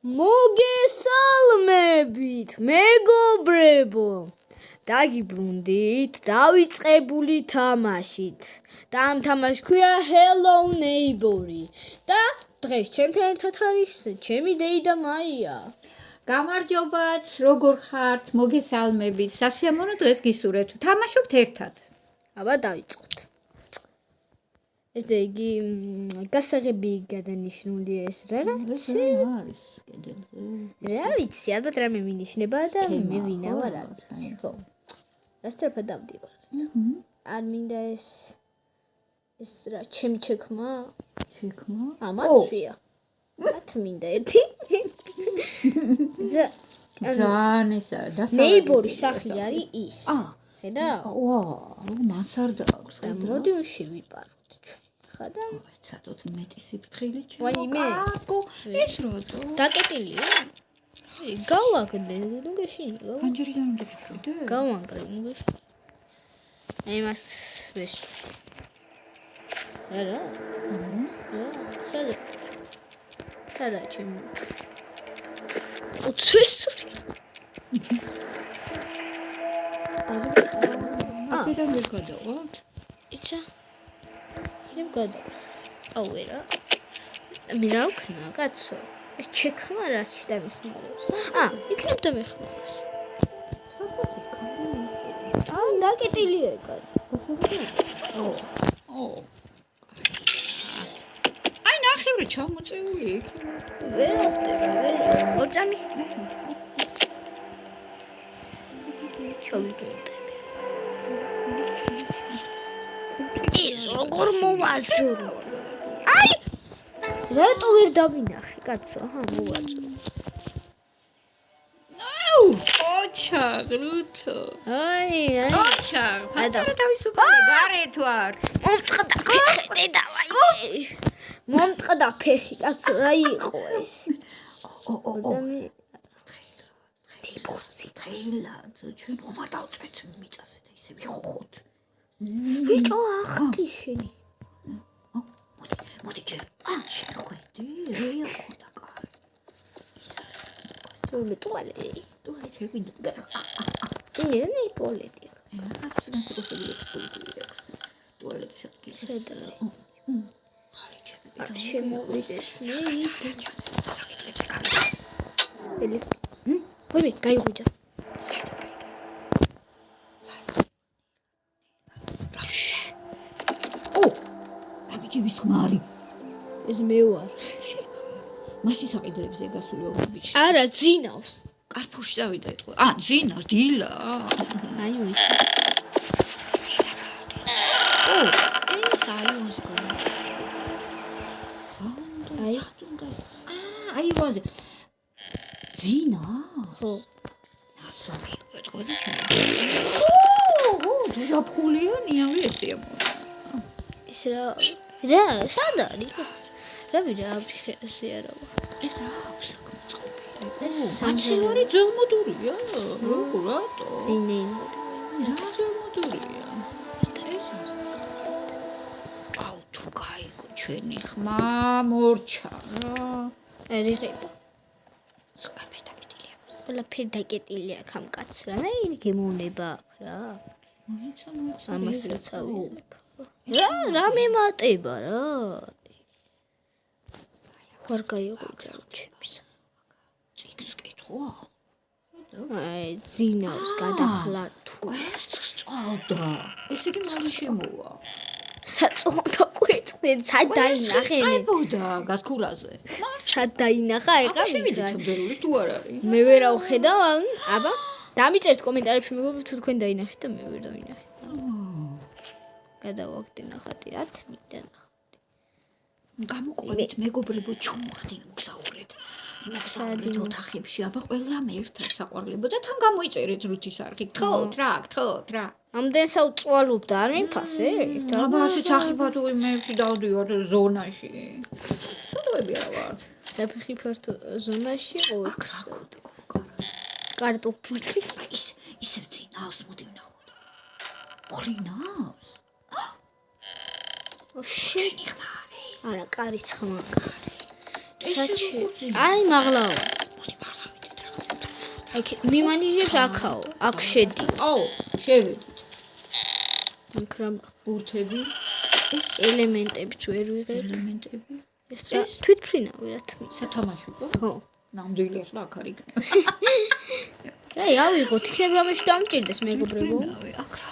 მოგესალმებით, მეგობრებო. დაგიბრუნდით, დავიწყებული თამაშით. და ამ თამაშს ქვია Hello Neighbor-ი. და დღეს ჩემთან ერთად არის ჩემი დეიდა მაია. გამარჯობათ, როგორ ხართ? მოგესალმებით. სასიამოვნო დღეს გისურვებთ. თამაშობთ ერთად. აბა დავიწყოთ. ესე იგი, გასაღები გადანიშნული ეს რაღაც. არის კედელზე. რა ვიცი, ალბათ რამე მინიშნება და მე ვინა ვარ რაღაც. ხო. რასწრაფად დავდივარ. არ მინდა ეს რა ჩემი ჩექმა? შექმნა? ამაცია. მათ მინდა ერთი. ძალიან ესა დასავლეთ. ნეიბორის სახლი არის ის. ხედა? მას არ დააქვს. მოდი შევიპაროთ ჩვენ. ხადა? ცოტა მეტი სიფრთხილე ჩემო. ვაიმე. ეს როდო? დაკეტილია? გავაგდე, ნუ გეშინია. ფანჯერიდან უნდა გიქრიდე? გავანგრე, ნუ გეშინია. იმას ვეშ. არა? სადა ჩემი. უცესური. აქედან ვერ გადავალთ? იცი? იქნებ გადავალ. აუერა. მე რა ვქნა, კაცო? ეს ჩექმა რას დამეხმარებს? იქნებ დამეხმარებს. საერთოდ კარი. დაკეტილია კარი. აი ნახევრე ჩამოწეული იქნება. ვერ ხდება, ვერ. ორჯამი. ჩავიგდები. ის როგორ მოვაძურო? აი! რატო ვერ დავინახე, კაცო? მოვაძურო. ოჩა, გრუთო. აი. ოჩა, ფატარა თავისუფალი გარეთ ვარ. მომწყდა ფეხი და ვაი. მომწყდა ფეხი, კაცო, რა იყო ეს? ნეიბორსი დღელა, ჩვენ ხომ დავწვეთ მიწაზე და ისე ვიხოხოთ. ბიჭო, ახტი შენი. მოდი ჯერ. შეხვედი, რეა ხოდა კარ. მე ტუალეტი. ტუალეტი გვინდა გადა. ინე ტუალეტი. ახლა სიკოშები ექსკლუზივი აქვს. ტუალეტი შეთქი. შედა. ხალიჩები. არ შემოვიდეს მე. საკითხებზე გამიგა. ელი. ვები, გაიღვიძა. საერთოდ გაიგე. ბიჭების ხმარი. ეს მე ვარ. მაშინ საყიდლებზე გასული ორი ბიჭი. არა, ძინავს. კარფუში წავიდა ეთქვა. ძინავს, დილა. აი ის. ეს აიონზე განა. აი ვაზე. ძინა? ხო. ასომი ეთქვა. დაფხულიანია ესეა. ის რა, სად არის? რა ვიდა ეს არა. ეს რა აქვს საკმაყოფილი. სანჩელარი ძელმოდურია. როგორ რატო? ინე. რა ძელმოდურია? აუ თუ გაიგო ჩვენი ხმა მორჩა რა. ერიღება. ყველაფერი დაკეტილი აქვს. ყველაფერი დაკეტილი აქვს ამ კაცს რა. ნაირი გემოვნება აქვს რა. ამას რაცავი. რა მემატება რა. ხარ გაიღვიძა ჩემს. წიგნს კითხვა? აი, ძინავს გადახლა თუ. წავდა. ეს იგი მალე შემოვა. საწოხო კვეთენ, სად დაინახე? წაიბოდა გასქურაზე. სად დაინახა ეხლა? შევიდე ცებდერული თუ არ არის? მე ვერა ვხედავ, აბა, დამიწერთ კომენტარებში მეგობრებო თუ თქვენ დაინახეთ და მე ვერ დავინახე. გადავაგდე ნახატი, რა თმიდა ნახატი. გამოყვებით მეგობრებო ჩუმღდინ მგზავრეთ. იმასაუბრეთ ოთახებში, აბა ყველამ ერთად საყვარლებო და თან გამოიწერეთ რუთის არხი. გთხოვთ რა. ამდენ საუწვალობდა არ მიფასე? აბა ასე სახიფათო იმეებში დავდივართ ზონაში. სოდოები არა ვარ. საფეხიფათო ზონაში ყო. აქ რა გქონდა? კარტოფილი. ისევ ძინავს, მოდი ვნახოთ. ხრინავს? შენი ხმა არის. არა, კარის ხმა. აი მაღლაო. აი მიმანიჟებს აქაო, აქ შედი. აუ, შევედით. მიკრომ ბურთები, ეს ელემენტებიც ვერ ვიღებ. ელემენტები. ეს თვითფრინავი რა თქმა. სათამაშო. ხო. ნამდვილი ახლა აქ არ იქნება. აი ავიღოთ, იქნებ რამეში დამჭირდეს მეგობრებო. აქ რა.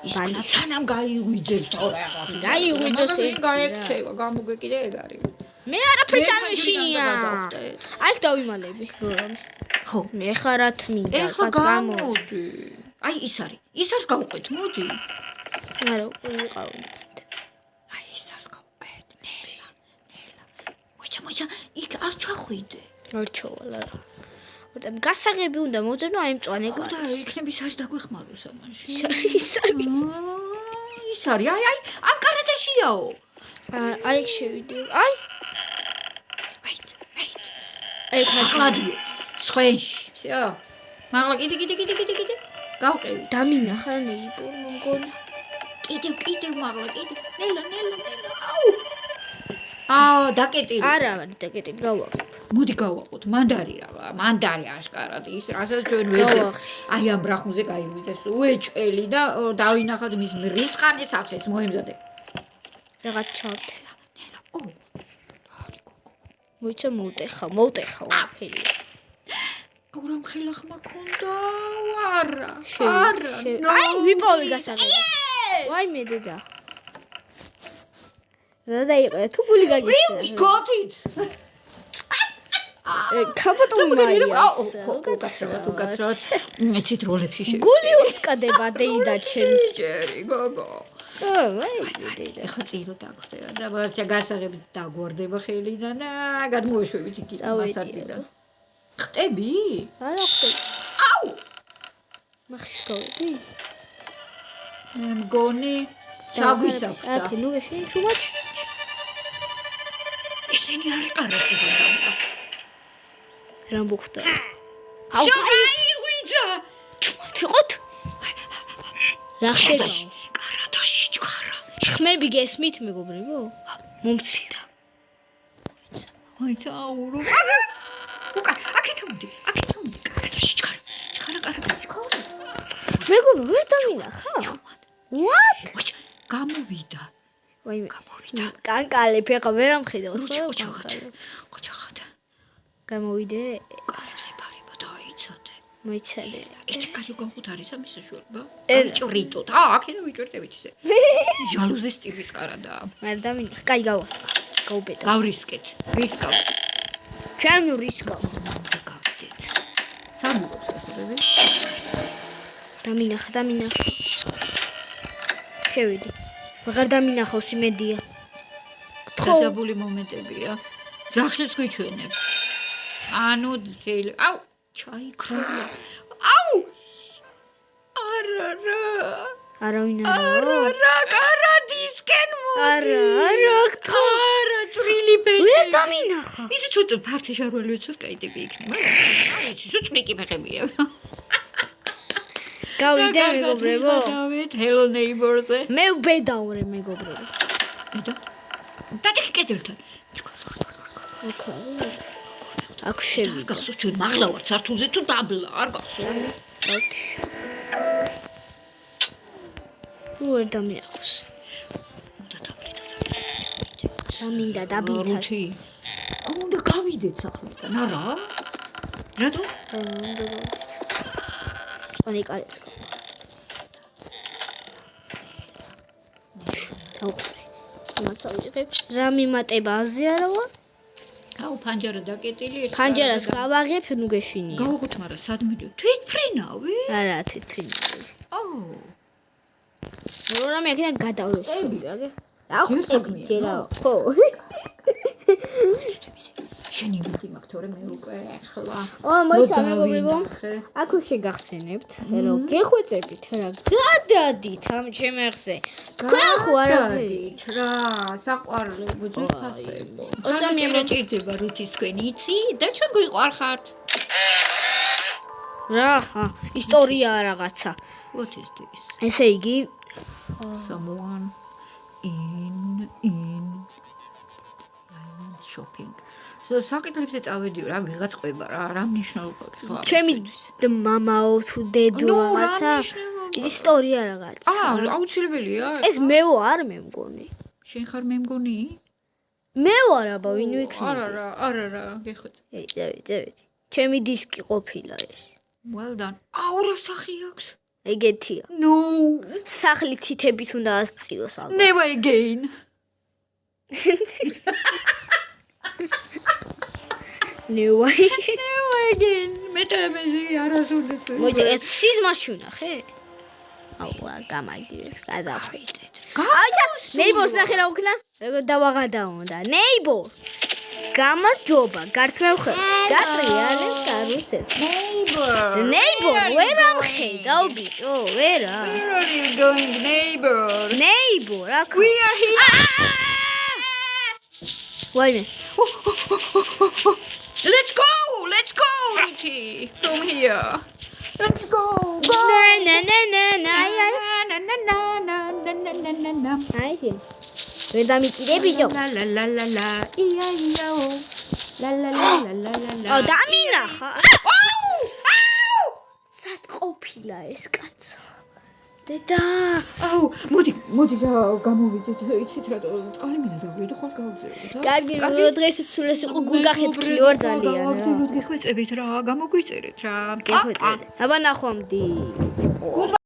ის სანამ გაიღვიძებს თორე აღარ. გაიღვიძოს ერთი გაექცევა, გამოგვეკიდე ეგ არის. მე არაფერს არ მეშინია. აი დავიმალები. ხო, მე ხარათ მინდა. ეხლა გამოდი. აი ის არის გავყვეთ, მოდი. არა, ვიყავი. აი ის არის გავყვეთ. ნელა. მოიცა, იქ არ ჩახვიდე. არ ჩავალ არა. ოდე გასაღები უნდა მოძებნო აი მწვანე კარი. და იქნებ ის არის დაგვეხმაროს ამაში. ის არის. აი, ამ კარადაშიაო. აი შევიდე. აი. აი ხადიო. სხვენში. всё. მაგლა კიდე. გავყევი. დამინახა ნეიბურ მოგონა. კიდე მაგლა კიდე. ნელა. აუ, დაკეტილი. არა, დაკეტილი გავაკეთე. მოდი გავაყოთ. მანდარი აშკარად ის, რასაც ჩვენ ვეძებთ. აი ამ ბრახუნზე გაიგვიძებს. უეჭველი და დავინახავთ მის რისყანის ახეს მოემზადე. რაღაც ჩავთელა. ნელა. მოიცა მოვტეხა ვაფერი. აუ რა მხილახმა ქონდა? არა. აი ვიპოვე გასაღები. ვაი მე დედა. რა დაიყო? თუ გული გაგიხსნა. We got it. კაპოტონი მაია. უკაცრავად. ეცით როლებში შევიდე. გული უსკადება დეიდა ჩემს. ჯერი გოგო. ვაი დედა. ეხლა წირო დაგხვდება და ვარჩა გასაღები დაგვარდება ხელიდან და გადმოეშვებით იქ მასადიდან. ხტები? არა ხტები. აუ! მახსოვდი? მე მგონი ჩაგვისაფრდა. აკი ნუ ეშენ ჩუმად. ისინი არ ეყარათ ზონდა. რამბუხტა. აუ გაიღვიძა. ჩუმად იყოთ? რა ხდება? კარადაში ჩქარა. ხმები გესმით მეგობრებო? მომცილდა. აი წაურო. აქეთ მოდი. კარადაში ჩქარა. კარადაში. მეგობრო ვერ დამინახა? What? გამოვიდა. ვაიმე. კანკალე ფეხა ვერ ამხედავ თქო. ყოჩახად. გამოვიდე. კარებზე ფარიბა დაიცადე. მოიცადე. ეს არ გაგუთ არის ამის საშუალება? ჭრიტოთ. აქედან ვიჭრდებით ისე. ჟალუზის ტიპის კარადაა. მე დამინახა. კაი გავა. გაუბედა. გავრისკეთ. რისკავთ. ჩვენ რისკავთ. გავდეთ. სამუქოს ასებები. დამინახა. შევიდე. ვაღარ დამინახავს იმედია. გაძაბული მომენტებია. ძახილს გვიჩვენებს. ანუ შეიძლება. აუ, ჩაიქროლა. აუ! არა. არავინ არა. არა, კარადისკენ მოდი. არა, ხტო. არა, წვრილი ფეხი. ვერ დამინახა. ისე ცოტა ფართი შარველი უცოს კაიტები იქნება. არის ცოტა წვრილი ფეხებია. გავიდე მეგობრებო. დავით hello neighbors-ზე. მე ვბედავრე მეგობრებო. ბედა. დადიხი კედელთან. ოკეი. აქ შევიდა. გახსოვს ჩვენ მაღლა ვართ სართულზე თუ დაბლა არ გახსოვს. ვერ დამიახოს. უნდა დაბრიდა. ამინდა დაბითა. უნდა გავიდეთ სახლიდან, არა? რატო? ანიკარი. თავხურე. მასავიღებ. რა მიმატება აზე არა ვარ? აუ ფანჯარა დაკეტილი ეს. ფანჯარას გავაღებ, ნუ გეშინია. გავუღოთ, მაგრამ სად მიდო? თვითფრინავი? არა, თვითფრინავი. აუ. რამე აქედან გადავლოს. რა ხტები ჯერა? ხო. შენი მითი მაქვს თორე მე უკვე ახლა. მოიცა მეგობრებო. აქ შეგახსენებთ, რომ გეხვეწებით რა. გადადით ამ ჩემეხზე. თქვენ ხო არადით რა, საყვარლებო ძვირფასებო. ძალიან ჭირდება რუთის თქვენ იცი და ჩვენ გვიყვარხართ. რა, ისტორია რაღაცა. What is this? ესე იგი, someone in shopping. საკითხებზე წავედიო რა ვიღაც ყვება რა მნიშვნელობა ხო? ჩემი მამაო თუ დედო რაღაცა ისტორია რაღაცა. აუცილებელია. ეს მეო არ მე მგონი. შენ ხარ მე მგონი? მე ვარ აბა ვინ ვიქნები? არა, გეხოთ. დავით. ჩემი დისკი ყოფილა ეს. Well done. რა სახი აქვს? ეგეთია. No. სახლი თითებით უნდა ასწიოს ალბათ. Never again. Never again. მეტებეზე არასოდეს. მოიცა ეს სიზმაში ვნახე? გამაგირეს, გადახვიდეთ. აიცა, ნეიბორს ნახე რა უკნა? როგორ დავაღადაონდა. ნეიბორ. გამარჯობა, გართმევ ხე. გატრიალე კარუსეს. Neighbor, where am I? Daubito, where are you going, neighbor? Neighbor, we are here. Wait. Let's go, Ruthie, from here. Let's go. I see. When the meet the video. La la la la la. Ia-ia-o. La la la la la la. Oh, Damina. Sat ყოფილა ეს კაცო. დედა. მოდი გამოვიდეთ იცით რა წყალი მინდა დავიდო ხარ გავძეროთ. კარგი, რომ დღესაც სულ ეს იყო გულგახეთქილი ვარ ძალიან. გავაგზავნოთ გეხვეწებით რა, გამოგვიწერეთ რა. გეხვეწებით. აბა ნახვამდის.